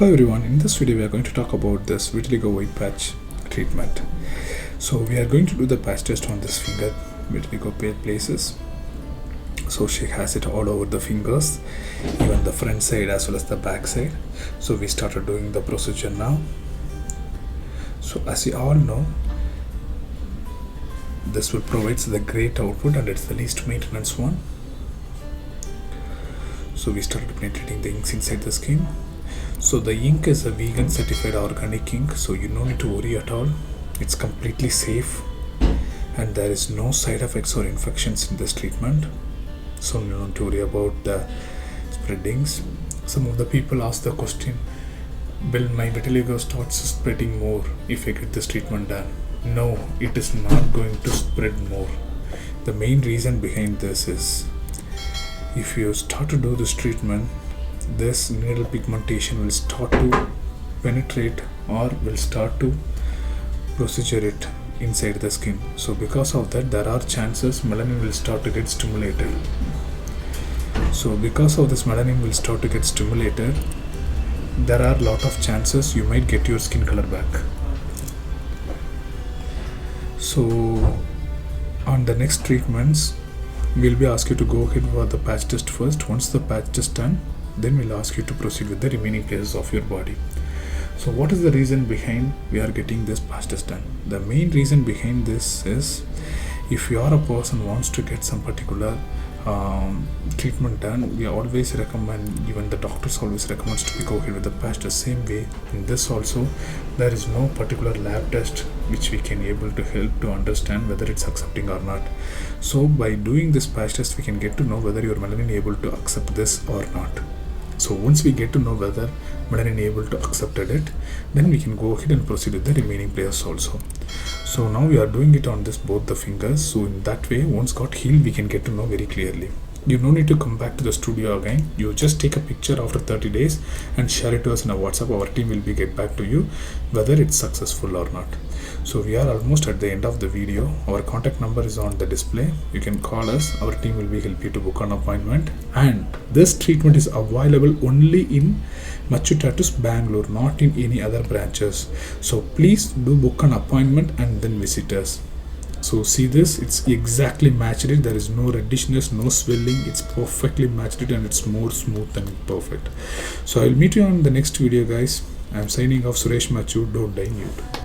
Hello everyone, in this video we are going to talk about this vitiligo white patch treatment. So we are going to do the patch test on this finger vitiligo places. So she has it all over the fingers, even the front side as well as the back side. So we started doing the procedure now. So as you all know, this will provide the great output and it's the least maintenance one. So we started penetrating the inks inside the skin. So the ink is a vegan certified organic ink, so you don't need to worry at all. It's completely safe and there is no side effects or infections in this treatment. So you don't need to worry about the spreadings. Some of the people ask the question, will my vitiligo start spreading more if I get this treatment done? No, it is not going to spread more. The main reason behind this is, if you start to do this treatment, this needle pigmentation will start to penetrate or will start to procedure it inside the skin. So because of that, there are chances melanin will start to get stimulated. So because of this melanin will start to get stimulated, there are a lot of chances you might get your skin color back. So on the next treatments, we'll be asked you to go ahead for the patch test first. Once the patch test done, then we'll ask you to proceed with the remaining places of your body. So what is the reason behind we are getting this patch test done? The main reason behind this is, if you are a person who wants to get some particular treatment done, we always recommend, even the doctors always recommends to go ahead with the patch test. Same way in this also, there is no particular lab test which we can able to help to understand whether it's accepting or not. So by doing this patch test, we can get to know whether your melanin able to accept this or not. So once we get to know whether melanin able to accepted it, then we can go ahead and proceed with the remaining places also. So now we are doing it on this both the fingers. So in that way, once got healed, we can get to know very clearly. You no need to come back to the studio again. You just take a picture after 30 days and share it to us in a WhatsApp. Our team will be get back to you whether it's successful or not. So we are almost at the end of the video. Our contact number is on the display. You can call us. Our team will be help you to book an appointment. And this treatment is available only in Machu, Bangalore, not in any other branches. So please do book an appointment and then visit us. So see this, it's exactly matched it. There is no reddishness, no swelling. It's perfectly matched it and it's more smooth and perfect. So I'll meet you on the next video, guys. I'm signing off. Suresh Machu. Don't die mute.